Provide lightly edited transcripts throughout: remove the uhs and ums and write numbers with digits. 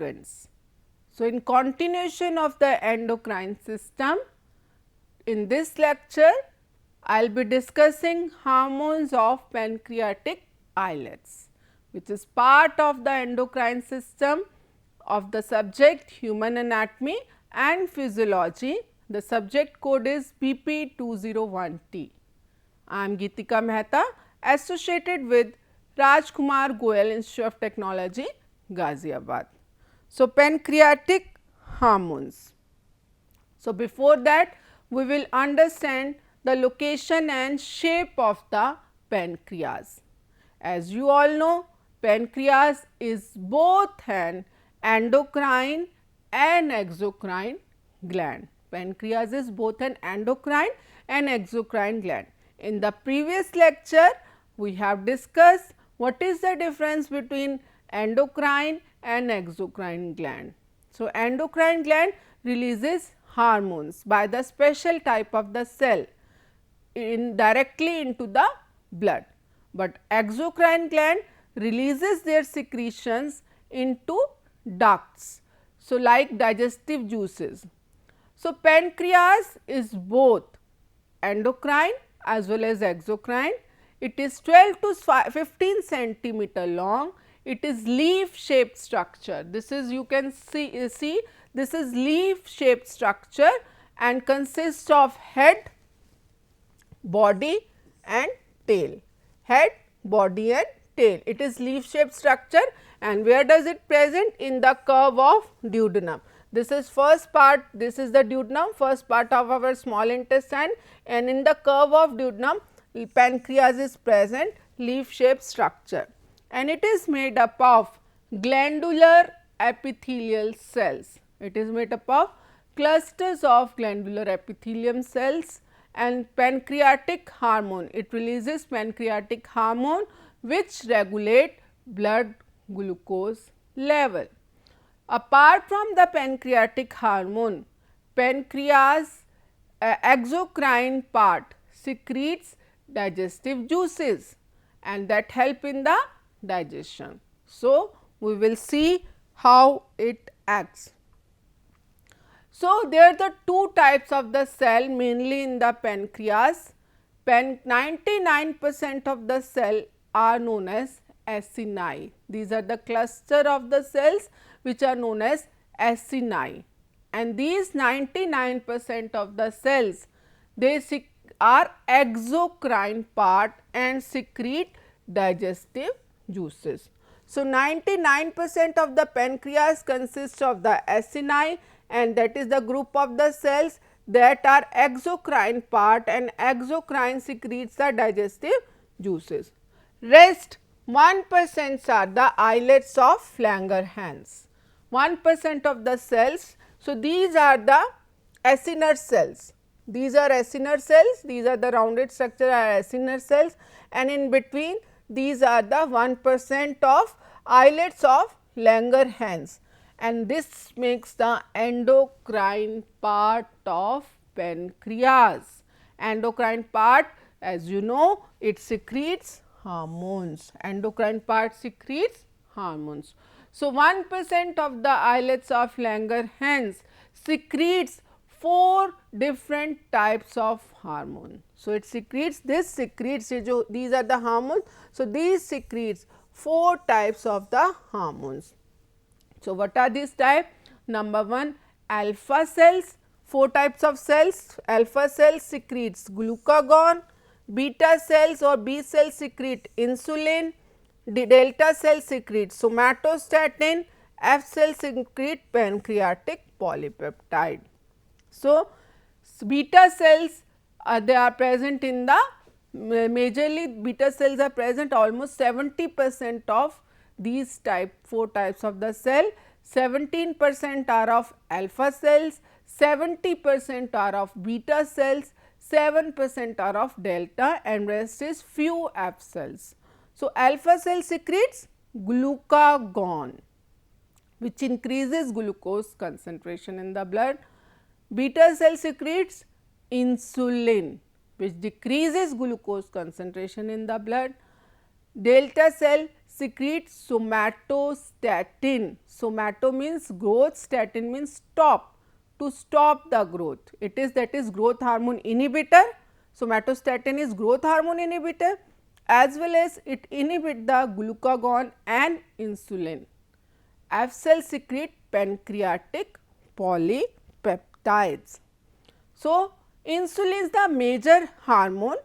students. So, in continuation of the endocrine system, in this lecture I will be discussing hormones of pancreatic islets, which is part of the endocrine system of the subject human anatomy and physiology. The subject code is BP201T. I am Geetika Mehta, associated with Rajkumar Goyal Institute of Technology, Ghaziabad. So, pancreatic hormones. So, before that we will understand the location and shape of the pancreas. As you all know, pancreas is both an endocrine and exocrine gland. Pancreas is both an endocrine and exocrine gland. In the previous lecture, we have discussed what is the difference between endocrine and exocrine gland. So, endocrine gland releases hormones by the special type of the cell directly into the blood, but exocrine gland releases their secretions into ducts. So, like digestive juices. So, pancreas is both endocrine as well as exocrine. It is 12 to 15 centimeter long. It is leaf shaped structure. This is, you can see this is leaf shaped structure and consists of head, body and tail. Head, body and tail. It is leaf shaped structure, and where does it present? In the curve of duodenum. This is first part, this is the duodenum, first part of our small intestine, and in the curve of duodenum pancreas is present, leaf shaped structure, and it is made up of glandular epithelial cells. It is made up of clusters of glandular epithelium cells and pancreatic hormone. It releases pancreatic hormone which regulate blood glucose level. Apart from the pancreatic hormone, pancreas exocrine part secretes digestive juices and that help in the digestion. So, we will see how it acts. So, there are the two types of the cell mainly in the pancreas. 99% of the cell are known as acini. These are the cluster of the cells which are known as acini, and these 99% of the cells, they are exocrine part and secrete digestive juices. So, 99% of the pancreas consists of the acini, and that is the group of the cells that are exocrine part, and exocrine secretes the digestive juices. Rest 1% are the islets of Langerhans. 1% of the cells. So, these are the acinar cells. These are acinar cells, these are the rounded structure are acinar cells, and in between these are the 1% of islets of Langerhans, and this makes the endocrine part of pancreas. Endocrine part, as you know, it secretes hormones. Endocrine part secretes hormones. So, 1% of the islets of Langerhans secretes 4 different types of hormone. So, it secretes, this secretes, these are the hormones. So, these secretes 4 types of the hormones. So, what are these types? Number 1, alpha cells, 4 types of cells. Alpha cells secretes glucagon, beta cells or B cells secrete insulin, delta cells secrete somatostatin, F cells secrete pancreatic polypeptide. So, beta cells they are present in the majorly beta cells are present almost 70% of these 4 types of the cell. 17% are of alpha cells, 70% are of beta cells, 7% are of delta, and rest is few F cells. So, alpha cell secretes glucagon which increases glucose concentration in the blood. Beta cell secretes insulin which decreases glucose concentration in the blood. Delta cell secrete somatostatin. Somato means growth, statin means stop, to stop the growth. It is, that is growth hormone inhibitor. Somatostatin is growth hormone inhibitor, as well as it inhibit the glucagon and insulin. F cell secrete pancreatic polypeptides. So, insulin is the major hormone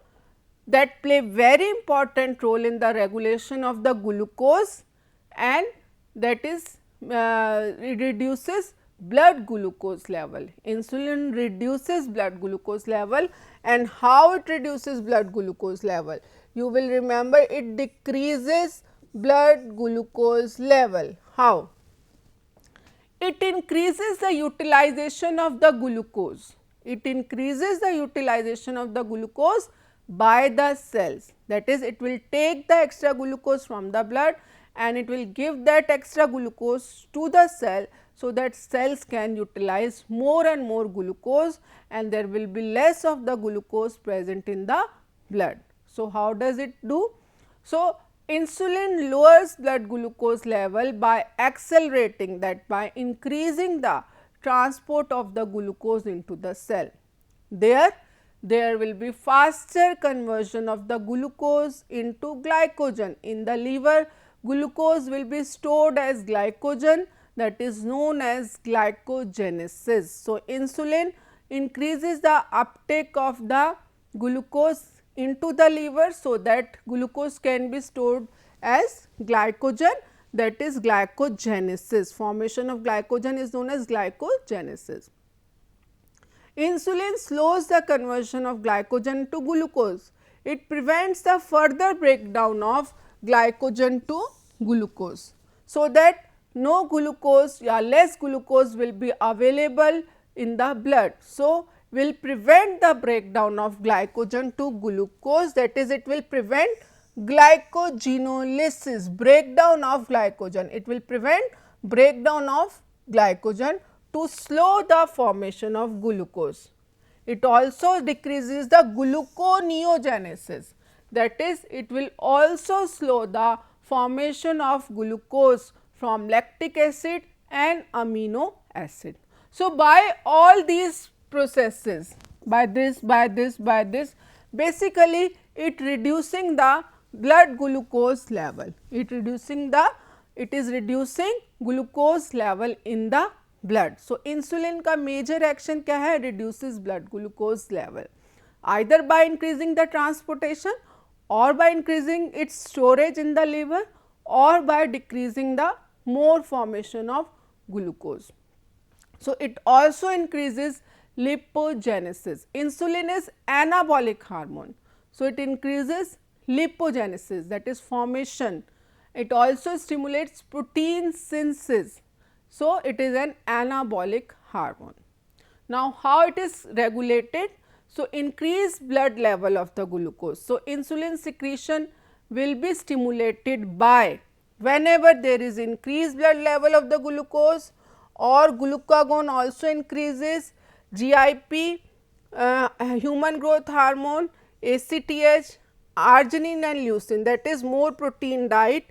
that play very important role in the regulation of the glucose, and that is it reduces blood glucose level. Insulin reduces blood glucose level, and how it reduces blood glucose level? You will remember, it decreases blood glucose level. How? It increases the utilization of the glucose. It increases the utilization of the glucose by the cells. That is, it will take the extra glucose from the blood and it will give that extra glucose to the cell, so that cells can utilize more and more glucose, and there will be less of the glucose present in the blood. So, how does it do? So, insulin lowers blood glucose level by accelerating, that by increasing the transport of the glucose into the cell. There will be faster conversion of the glucose into glycogen. In the liver, glucose will be stored as glycogen, that is known as glycogenesis. So, insulin increases the uptake of the glucose into the liver, so that glucose can be stored as glycogen, that is glycogenesis. Formation of glycogen is known as glycogenesis. Insulin slows the conversion of glycogen to glucose. It prevents the further breakdown of glycogen to glucose, so that no glucose or less glucose will be available in the blood. So, will prevent the breakdown of glycogen to glucose, that is, it will prevent glycogenolysis, breakdown of glycogen. It will prevent breakdown of glycogen to slow the formation of glucose. It also decreases the gluconeogenesis, that is, it will also slow the formation of glucose from lactic acid and amino acid. So, by all these processes, by this, basically it reducing the blood glucose level, it is reducing glucose level in the blood. So, insulin का major action क्या है? Reduces blood glucose level, either by increasing the transportation or by increasing its storage in the liver or by decreasing the more formation of glucose. So, it also increases lipogenesis. Insulin is anabolic hormone. So, it increases lipogenesis, that is formation. It also stimulates protein synthesis. So, it is an anabolic hormone. Now, how it is regulated? So, increased blood level of the glucose. So, insulin secretion will be stimulated by whenever there is increased blood level of the glucose, or glucagon also increases, GIP, human growth hormone, ACTH, arginine and leucine, that is more protein diet,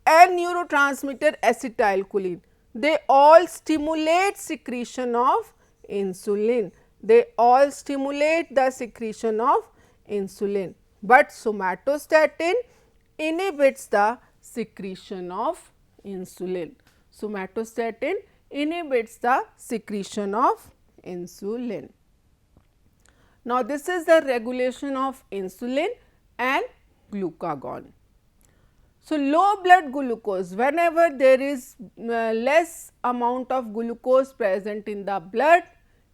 and neurotransmitter acetylcholine. They all stimulate secretion of insulin. They all stimulate the secretion of insulin, but somatostatin inhibits the secretion of insulin. Somatostatin inhibits the secretion of insulin. Now, this is the regulation of insulin and glucagon. So, low blood glucose, whenever there is less amount of glucose present in the blood,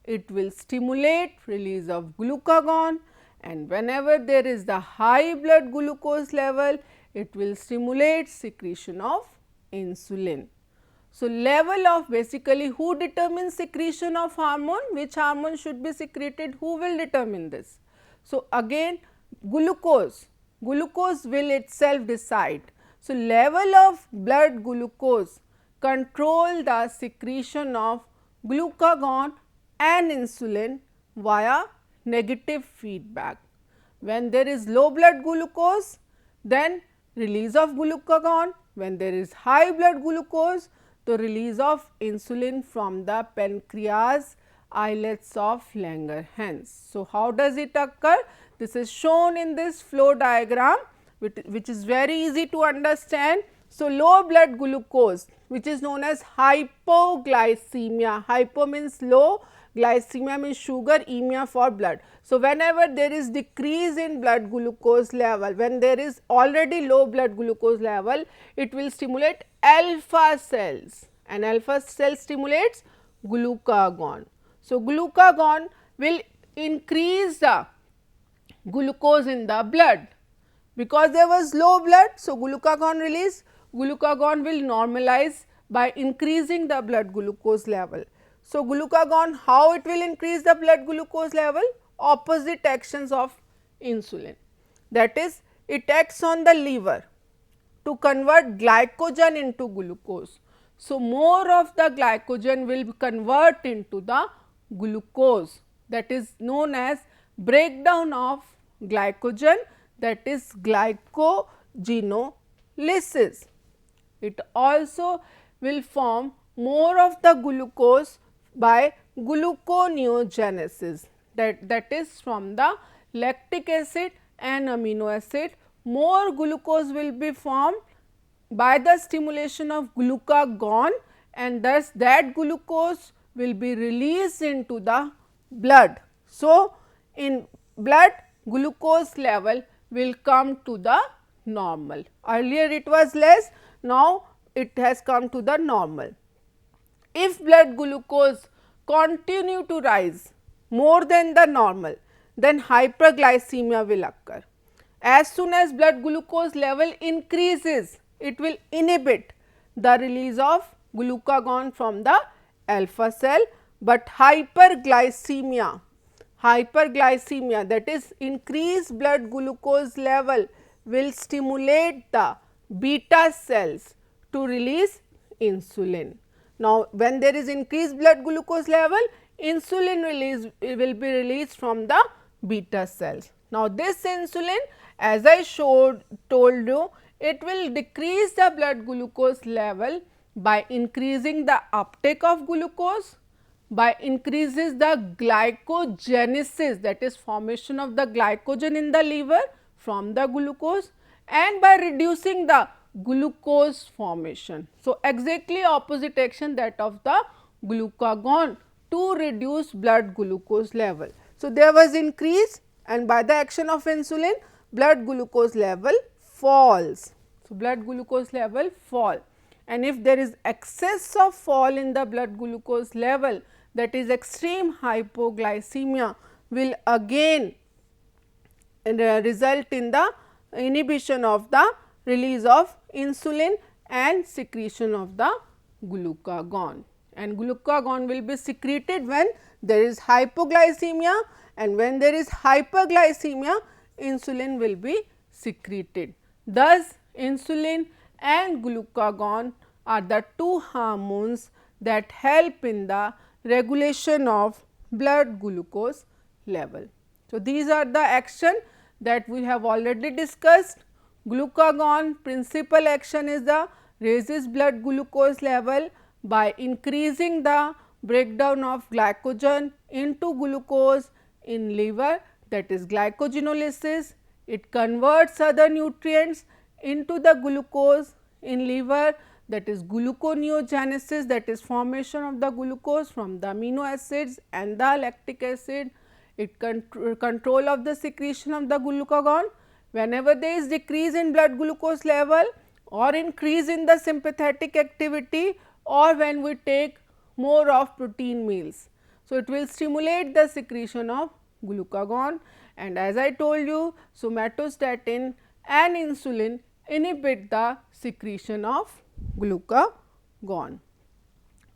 it will stimulate release of glucagon, and whenever there is the high blood glucose level, it will stimulate secretion of insulin. So, level of, basically who determines secretion of hormone, which hormone should be secreted, who will determine this? So, again glucose will itself decide. So, level of blood glucose control the secretion of glucagon and insulin via negative feedback. When there is low blood glucose, then release of glucagon. When there is high blood glucose, the release of insulin from the pancreas islets of Langerhans. So, how does it occur? This is shown in this flow diagram, which is very easy to understand. So, low blood glucose, which is known as hypoglycemia. Hypo means low, glycemia means sugar, emia for blood. So, whenever there is decrease in blood glucose level, when there is already low blood glucose level, it will stimulate alpha cells, and alpha cell stimulates glucagon. So, glucagon will increase the glucose in the blood. Because there was low blood, so glucagon release, glucagon will normalize by increasing the blood glucose level. So, glucagon, how it will increase the blood glucose level? Opposite actions of insulin. That is, it acts on the liver to convert glycogen into glucose. So, more of the glycogen will convert into the glucose, that is known as breakdown of glycogen, that is glycogenolysis. It also will form more of the glucose by gluconeogenesis, that is from the lactic acid and amino acid. More glucose will be formed by the stimulation of glucagon, and thus that glucose will be released into the blood. So, in blood glucose level will come to the normal. Earlier it was less, now it has come to the normal. If blood glucose continue to rise more than the normal, then hyperglycemia will occur. As soon as blood glucose level increases, it will inhibit the release of glucagon from the alpha cell, but hyperglycemia, that is increased blood glucose level will stimulate the beta cells to release insulin. Now, when there is increased blood glucose level, insulin will be released from the beta cells. Now, this insulin, as I told you, it will decrease the blood glucose level by increasing the uptake of glucose, by increases the glycogenesis, that is formation of the glycogen in the liver from the glucose, and by reducing the glucose formation. So, exactly opposite action that of the glucagon to reduce blood glucose level. So, there was increase, and by the action of insulin, blood glucose level falls. So, blood glucose level fall, and if there is excess of fall in the blood glucose level, that is extreme hypoglycemia, will again result in the inhibition of the release of insulin and secretion of the glucagon, and glucagon will be secreted when there is hypoglycemia, and when there is hyperglycemia, insulin will be secreted. Thus, insulin and glucagon are the two hormones that help in the regulation of blood glucose level. So, these are the action that we have already discussed. Glucagon principal action is the raises blood glucose level by increasing the breakdown of glycogen into glucose in liver, that is glycogenolysis. It converts other nutrients into the glucose in liver, that is gluconeogenesis, that is formation of the glucose from the amino acids and the lactic acid. It control of the secretion of the glucagon. Whenever there is decrease in blood glucose level or increase in the sympathetic activity, or when we take more of protein meals. So, it will stimulate the secretion of glucagon, and as I told you, somatostatin and insulin inhibit the secretion of glucagon.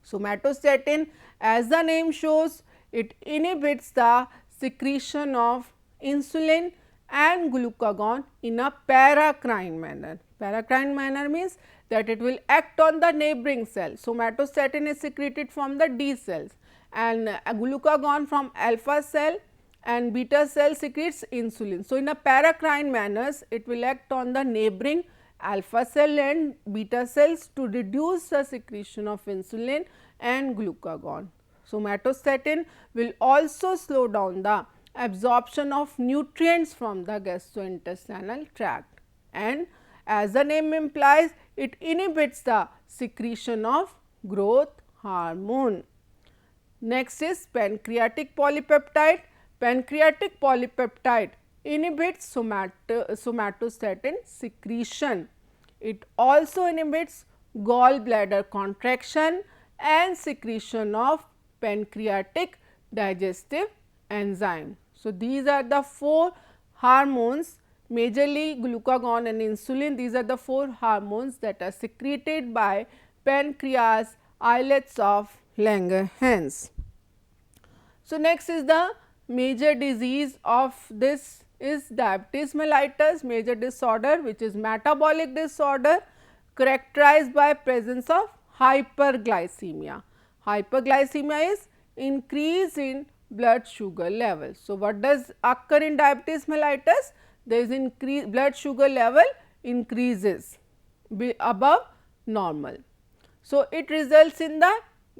Somatostatin, as the name shows, it inhibits the secretion of insulin and glucagon in a paracrine manner. Paracrine manner means that it will act on the neighboring cell. Somatostatin is secreted from the D cells, and glucagon from alpha cell, and beta cell secretes insulin. So, in a paracrine manners, it will act on the neighboring alpha cell and beta cells to reduce the secretion of insulin and glucagon. Somatostatin will also slow down the absorption of nutrients from the gastrointestinal tract, and as the name implies, it inhibits the secretion of growth hormone. Next is pancreatic polypeptide. Pancreatic polypeptide inhibits somatostatin secretion. It also inhibits gallbladder contraction and secretion of pancreatic digestive enzyme. So, these are the 4 hormones, majorly glucagon and insulin. These are the 4 hormones that are secreted by pancreas islets of Langerhans. So, next is the major disease of this is diabetes mellitus, major disorder which is metabolic disorder characterized by presence of hyperglycemia. Hyperglycemia is increase in blood sugar level. So, what does occur in diabetes mellitus? There is increase, blood sugar level increases above normal. So, it results in the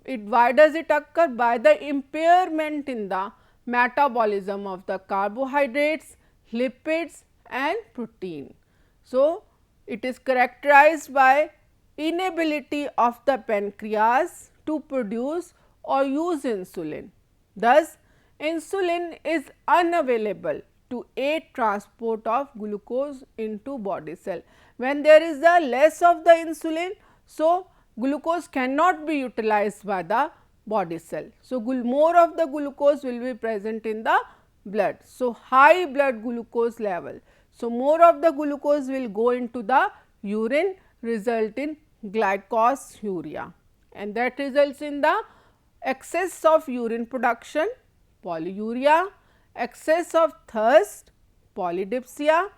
why does it occur? By the impairment in the metabolism of the carbohydrates, lipids and protein. So, it is characterized by inability of the pancreas to produce or use insulin. Thus, insulin is unavailable to aid transport of glucose into body cell. When there is the less of the insulin, so glucose cannot be utilized by the body cell. So, more of the glucose will be present in the blood. So, high blood glucose level. So, more of the glucose will go into the urine, result in glycosuria, and that results in the excess of urine production, polyuria, excess of thirst, polydipsia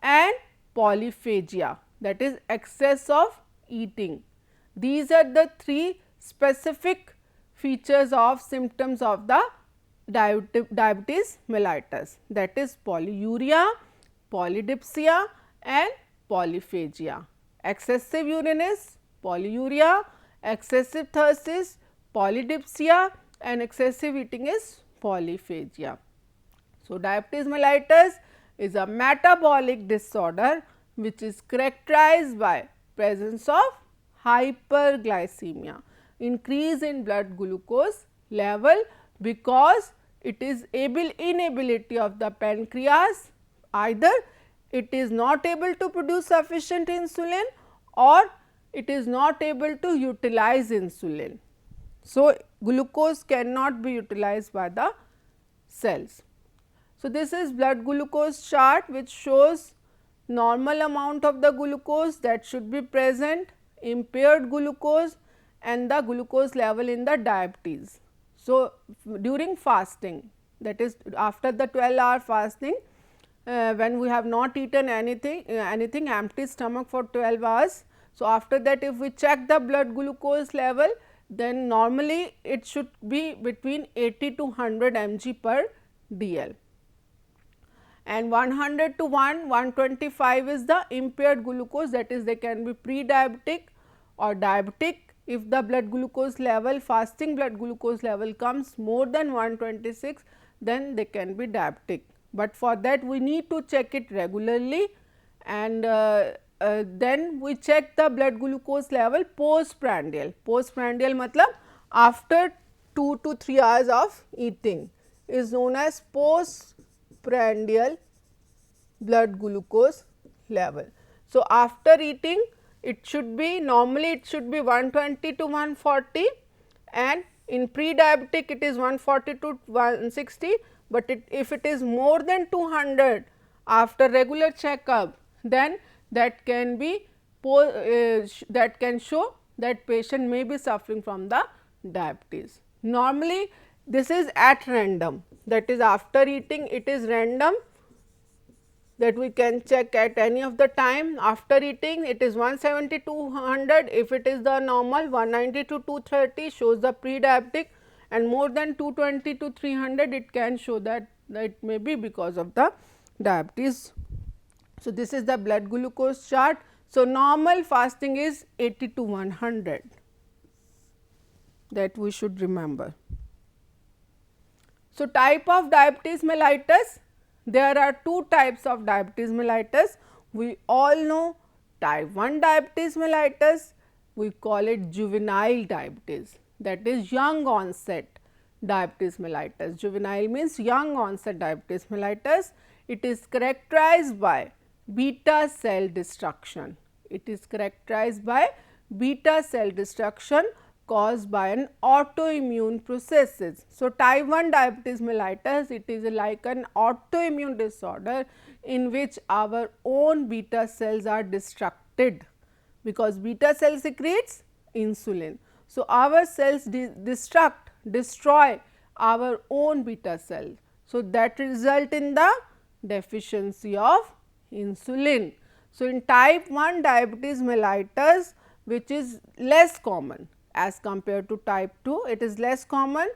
and polyphagia, that is excess of eating. These are the 3 specific features of symptoms of the diabetes mellitus, that is polyuria, polydipsia and polyphagia. Excessive urine is polyuria, excessive thirst is polydipsia and excessive eating is polyphagia. So, diabetes mellitus is a metabolic disorder which is characterized by presence of hyperglycemia, increase in blood glucose level, because it is inability of the pancreas, either it is not able to produce sufficient insulin or it is not able to utilize insulin. So, glucose cannot be utilized by the cells. So, this is blood glucose chart which shows normal amount of the glucose that should be present, impaired glucose and the glucose level in the diabetes. So, during fasting, that is after the 12-hour fasting, when we have not eaten anything empty stomach for 12 hours. So, after that if we check the blood glucose level, then normally it should be between 80 to 100 mg per dl, and 100 to 125 is the impaired glucose, that is they can be pre-diabetic or diabetic. If the blood glucose level, fasting blood glucose level comes more than 126, then they can be diabetic, but for that we need to check it regularly, and then we check the blood glucose level postprandial. Postprandial matlab after 2 to 3 hours of eating is known as postprandial blood glucose level. So, after eating it should be normally it should be 120 to 140, and in pre-diabetic it is 140 to 160, but if it is more than 200 after regular checkup, then that can be that can show that patient may be suffering from the diabetes. Normally this is at random, that is after eating it is random, that we can check at any of the time. After eating it is 170 to 100, if it is the normal 190 to 230 shows the pre-diabetic, and more than 220 to 300 it can show that it may be because of the diabetes. So, this is the blood glucose chart. So, normal fasting is 80 to 100, that we should remember. So, type of diabetes mellitus, there are two types of diabetes mellitus. We all know type 1 diabetes mellitus, we call it juvenile diabetes, that is young onset diabetes mellitus. Juvenile means young onset diabetes mellitus. It is characterized by beta cell destruction. It is characterized by beta cell destruction caused by an autoimmune processes. So, type 1 diabetes mellitus, it is like an autoimmune disorder in which our own beta cells are destructed, because beta cell secretes insulin. So, our cells destroy our own beta cell. So, that result in the deficiency of insulin. So, in type 1 diabetes mellitus, which is less common as compared to type 2, it is less common,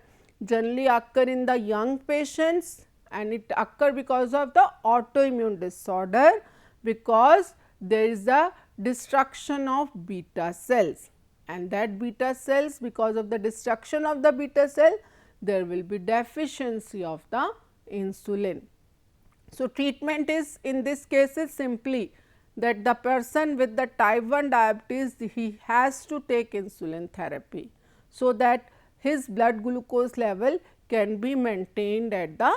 generally occur in the young patients, and it occur because of the autoimmune disorder, because there is a destruction of beta cells, and that beta cells, because of the destruction of the beta cell, there will be deficiency of the insulin. So, treatment is in this case is simply that the person with the type 1 diabetes, he has to take insulin therapy, so that his blood glucose level can be maintained at the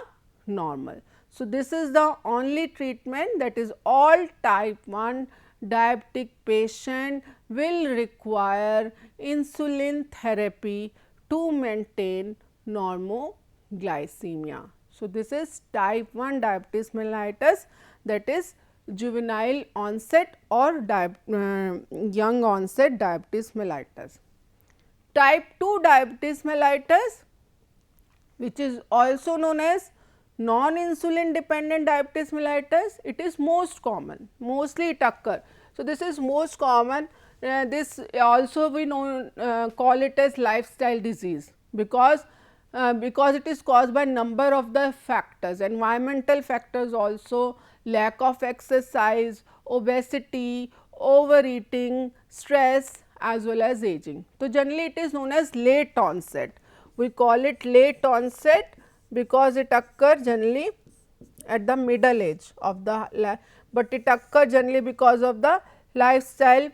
normal. So, this is the only treatment, that is all type 1 diabetic patient will require insulin therapy to maintain normoglycemia. So, this is type 1 diabetes mellitus, that is juvenile onset or young onset diabetes mellitus. Type 2 diabetes mellitus, which is also known as non-insulin dependent diabetes mellitus, it is most common, mostly it occur. So, this is most common, this also we know call it as lifestyle disease, because it is caused by number of the factors, environmental factors also, lack of exercise, obesity, overeating, stress as well as aging. So, generally it is known as late onset. We call it late onset because it occurs generally at the middle age of the, but it occurs generally because of the lifestyle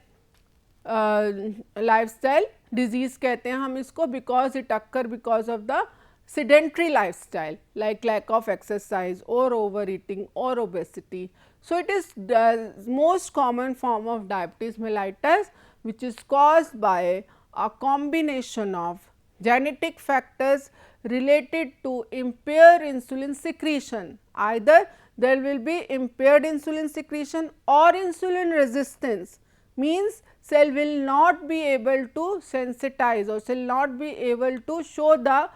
disease कहते हैं हम इसको, because it occur because of the sedentary lifestyle, like lack of exercise or overeating or obesity. So, it is the most common form of diabetes mellitus, which is caused by a combination of genetic factors related to impaired insulin secretion. Either there will be impaired insulin secretion or insulin resistance, means cell will not be able to sensitize or cell not be able to show the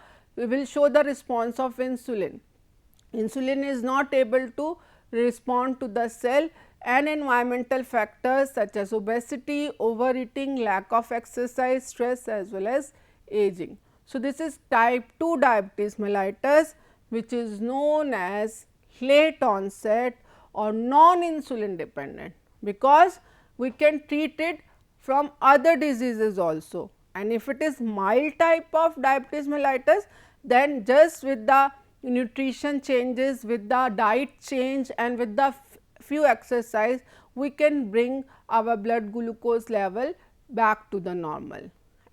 response of insulin. Insulin is not able to respond to the cell, and environmental factors such as obesity, overeating, lack of exercise, stress as well as aging. So, this is type 2 diabetes mellitus, which is known as late onset or non-insulin dependent, because we can treat it from other diseases also, and if it is mild type of diabetes mellitus, then just with the nutrition changes, with the diet change and with the few exercise, we can bring our blood glucose level back to the normal.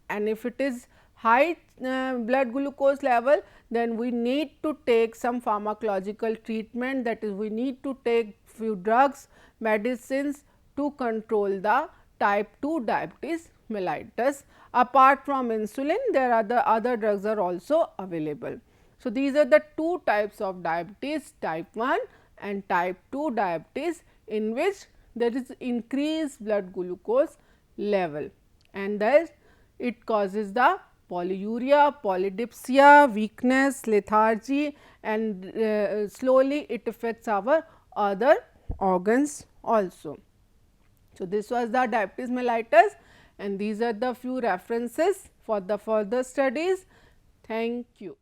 And if it is high blood glucose level, then we need to take some pharmacological treatment, that is we need to take few drugs, medicines to control the type 2 diabetes mellitus. Apart from insulin, there are the other drugs are also available. So, these are the two types of diabetes, type 1 and type 2 diabetes, in which there is increased blood glucose level, and thus it causes the polyuria, polydipsia, weakness, lethargy, and slowly it affects our other organs also. So, this was the diabetes mellitus, and these are the few references for the further studies. Thank you.